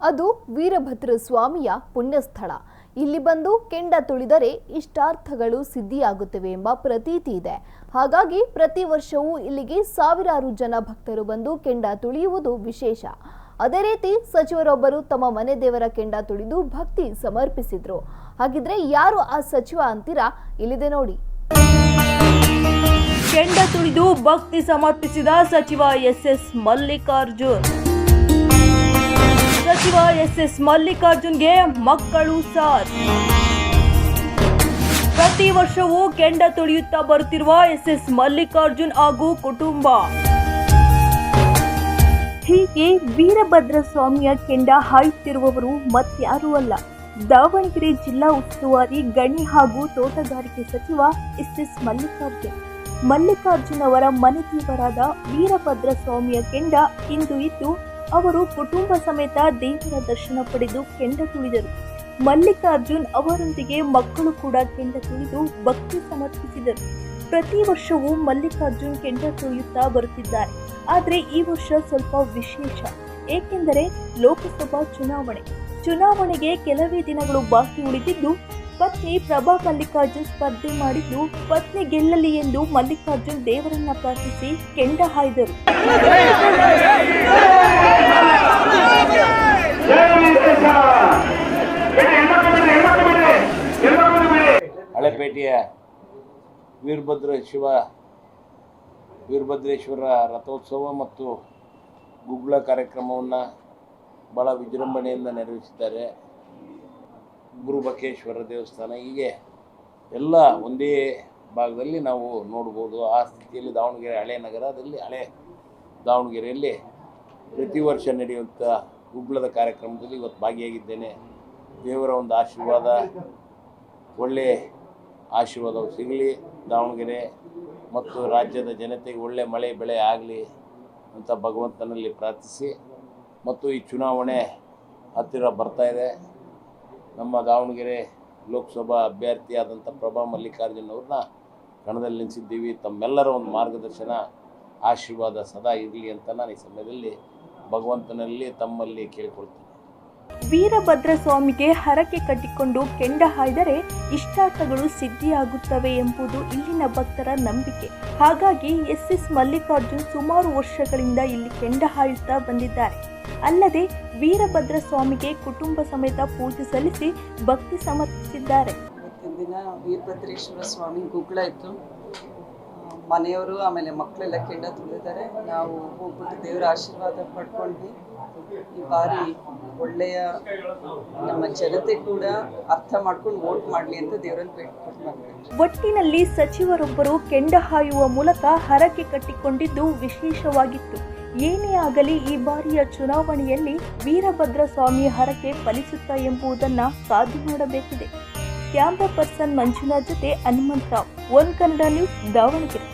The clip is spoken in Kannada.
ಅದು ವೀರಭದ್ರ ಸ್ವಾಮಿಯ ಪುಣ್ಯಸ್ಥಳ. ಇಲ್ಲಿ ಬಂದು ಕೆಂಡ ತುಳಿದರೆ ಇಷ್ಟಾರ್ಥಗಳು ಸಿದ್ಧಿಯಾಗುತ್ತವೆ ಎಂಬ ಪ್ರತೀತಿ ಇದೆ. ಹಾಗಾಗಿ ಪ್ರತಿ ವರ್ಷವೂ ಇಲ್ಲಿಗೆ ಸಾವಿರಾರು ಜನ ಭಕ್ತರು ಬಂದು ಕೆಂಡ ತುಳಿಯುವುದು ವಿಶೇಷ. ಅದೇ ರೀತಿ ಸಚಿವರೊಬ್ಬರು ತಮ್ಮ ಮನೆ ದೇವರ ಕೆಂಡ ತುಳಿದು ಭಕ್ತಿ ಸಮರ್ಪಿಸಿದ್ರು. ಹಾಗಿದ್ರೆ ಯಾರು ಆ ಸಚಿವ ಅಂತೀರಾ? ಇಲ್ಲಿದೆ ನೋಡಿ. ಕೆಂಡ ತುಳಿದು ಭಕ್ತಿ ಸಮರ್ಪಿಸಿದ ಸಚಿವ ಎಸ್ ಮಲ್ಲಿಕಾರ್ಜುನ್. ಸಚಿವ ಎಸ್ ಮಲ್ಲಿಕಾರ್ಜುನ್ಗೆ ಮಕ್ಕಳು ಸಾರ್. ಪ್ರತಿ ವರ್ಷವೂ ಕೆಂಡ ತುಳಿಯುತ್ತಾ ಬರುತ್ತಿರುವ ಎಸ್ ಮಲ್ಲಿಕಾರ್ಜುನ್ ಹಾಗೂ ಕುಟುಂಬ. ಹೀಗೆ ವೀರಭದ್ರ ಸ್ವಾಮಿಯ ಕೆಂಡ ಹಾಯುತ್ತಿರುವವರು ಮತ್ಯಾರೂ ಅಲ್ಲ, ದಾವಣಗೆರೆ ಜಿಲ್ಲಾ ಉಸ್ತುವಾರಿ ಗಣಿ ಹಾಗೂ ತೋಟಗಾರಿಕೆ ಸಚಿವ ಎಸ್ ಮಲ್ಲಿಕಾರ್ಜುನ್. ಮಲ್ಲಿಕಾರ್ಜುನ್ ಅವರ ಮನೆ ದೇವರಾದ ವೀರಭದ್ರ ಸ್ವಾಮಿಯ ಕೆಂಡ ಇಂದು ಇದ್ದು ಅವರು ಕುಟುಂಬ ಸಮೇತ ದೇವರ ದರ್ಶನ ಪಡೆದು ಕೆಂಡ ತುಳಿದರು. ಮಲ್ಲಿಕಾರ್ಜುನ್ ಅವರೊಂದಿಗೆ ಮಕ್ಕಳು ಕೂಡ ಕೆಂಡ ತುಳಿದು ಭಕ್ತಿ ಸಮರ್ಪಿಸಿದರು. ಪ್ರತಿ ವರ್ಷವೂ ಮಲ್ಲಿಕಾರ್ಜುನ್ ಕೆಂಡ ತುಳಿಯುತ್ತಾ ಬರುತ್ತಿದ್ದಾರೆ. ಆದರೆ ಈ ವರ್ಷ ಸ್ವಲ್ಪ ವಿಶೇಷ, ಏಕೆಂದರೆ ಲೋಕಸಭಾ ಚುನಾವಣೆಗೆ ಕೆಲವೇ ದಿನಗಳು ಬಾಕಿ ಉಳಿದಿದ್ದು ಪತ್ನಿ ಪ್ರಭಾ ಮಲ್ಲಿಕಾರ್ಜುನ್ ಸ್ಪರ್ಧೆ ಮಾಡಿದ್ದು ಪತ್ನಿ ಗೆಲ್ಲಲಿ ಎಂದು ಮಲ್ಲಿಕಾರ್ಜುನ್ ದೇವರನ್ನ ಪ್ರಾರ್ಥಿಸಿ ಕೆಂಡ ಹಾಯ್ದರು. ಹಳೆಪೇಟೆಯ ವೀರಭದ್ರೇಶ್ವರ ರಥೋತ್ಸವ ಮತ್ತು ಗುಗ್ಗಳ ಕಾರ್ಯಕ್ರಮವನ್ನು ಭಾಳ ವಿಜೃಂಭಣೆಯಿಂದ ನೆರವೇರಿಸಿದ್ದಾರೆ. ಗುರುಬಕೇಶ್ವರ ದೇವಸ್ಥಾನ, ಹೀಗೆ ಎಲ್ಲ ಒಂದೇ ಭಾಗದಲ್ಲಿ ನಾವು ನೋಡ್ಬೋದು. ಆ ಸ್ಥಿತಿಯಲ್ಲಿ ದಾವಣಗೆರೆ ಹಳೆ ದಾವಣಗೆರೆಯಲ್ಲಿ ಪ್ರತಿ ವರ್ಷ ನಡೆಯುವಂಥ ಗುಗ್ಗಳದ ಕಾರ್ಯಕ್ರಮದಲ್ಲಿ ಇವತ್ತು ಭಾಗಿಯಾಗಿದ್ದೇನೆ. ದೇವರ ಒಂದು ಆಶೀರ್ವಾದ, ಒಳ್ಳೆಯ ಆಶೀರ್ವಾದವು ಸಿಗಲಿ, ದಾವಣಗೆರೆ ಮತ್ತು ರಾಜ್ಯದ ಜನತೆಗೆ ಒಳ್ಳೆ ಮಳೆ ಬೆಳೆ ಆಗಲಿ ಅಂತ ಭಗವಂತನಲ್ಲಿ ಪ್ರಾರ್ಥಿಸಿ, ಮತ್ತು ಈ ಚುನಾವಣೆ ಹತ್ತಿರ ಬರ್ತಾ ಇದೆ. ನಮ್ಮ ದಾವಣಗೆರೆ ಲೋಕಸಭಾ ಅಭ್ಯರ್ಥಿಯಾದಂಥ ಪ್ರಭಾ ಮಲ್ಲಿಕಾರ್ಜುನ್ ಅವ್ರನ್ನ ಕಣದಲ್ಲಿ ನಿಲ್ಲಿಸಿದ್ದೀವಿ. ತಮ್ಮೆಲ್ಲರ ಒಂದು ಮಾರ್ಗದರ್ಶನ ಆಶೀರ್ವಾದ ಸದಾ ಇರಲಿ ಅಂತ ನಾನು ಈ ಸಮಯದಲ್ಲಿ ಭಗವಂತನಲ್ಲಿ ತಮ್ಮಲ್ಲಿ ಕೇಳಿಕೊಳ್ತೀನಿ. ವೀರಭದ್ರ ಸ್ವಾಮಿಗೆ ಹರಕೆ ಕಟ್ಟಿಕೊಂಡು ಕೆಂಡ ಹಾಯ್ದರೆ ಇಷ್ಟಾರ್ಥಗಳು ಸಿದ್ಧಿಯಾಗುತ್ತವೆ ಎಂಬುದು ಇಲ್ಲಿನ ಭಕ್ತರ ನಂಬಿಕೆ. ಹಾಗಾಗಿ ಎಸ್ ಮಲ್ಲಿಕಾರ್ಜುನ್ ಸುಮಾರು ವರ್ಷಗಳಿಂದ ಇಲ್ಲಿ ಕೆಂಡ ಹಾಯುತ್ತಾ ಬಂದಿದ್ದಾರೆ. ಅಲ್ಲದೆ ವೀರಭದ್ರ ಸ್ವಾಮಿಗೆ ಕುಟುಂಬ ಸಮೇತ ಪೂಜೆ ಸಲ್ಲಿಸಿ ಭಕ್ತಿ ಸಮರ್ಪಿಸಿದ್ದಾರೆ. ಇವತ್ತಿನ ದಿನ ವೀರಭದ್ರೇಶ್ವರ ಸ್ವಾಮಿ ಗುಗ್ಗಳ ಇತ್ತು. ಮನೆಯವರು ಆಮೇಲೆ ಮಕ್ಕಳೆಲ್ಲ ಕೆಂಡ ತುಳಿದಿದ್ದಾರೆ. ನಾವು ಹೋಗ್ಬಿಟ್ಟು ದೇವರ ಆಶೀರ್ವಾದ ಪಡ್ಕೊಂಡ್ವಿ. ಈ ಬಾರಿ ಒಳ್ಳೆಯ ನಮ್ಮ ಜನತೆ ಕೂಡ ಅರ್ಥ ಮಾಡ್ಕೊಂಡು ವೋಟ್ ಮಾಡಲಿ ಅಂತ ದೇವರಲ್ಲಿ ಬೇಡ್ಕೊಂಡು. ಒಟ್ಟಿನಲ್ಲಿ ಸಚಿವರೊಬ್ಬರು ಕೆಂಡ ಹಾಯುವ ಮೂಲಕ ಹರಕೆ ಕಟ್ಟಿಕೊಂಡಿದ್ದು ವಿಶೇಷವಾಗಿತ್ತು. ಏನೇ ಆಗಲಿ ಈ ಬಾರಿಯ ಚುನಾವಣೆಯಲ್ಲಿ ವೀರಭದ್ರ ಸ್ವಾಮಿ ಹರಕೆ ಫಲಿಸುತ್ತಾ ಎಂಬುದನ್ನು ಕಾದು ನೋಡಬೇಕಿದೆ. ಕ್ಯಾಮ್ರಾ ಪರ್ಸನ್ ಮಂಜುನಾಥ್ ಜೊತೆ ಹನುಮಂತರಾವ್, ಒನ್ ಕನ್ನಡ ನ್ಯೂಸ್, ದಾವಣಗೆರೆ.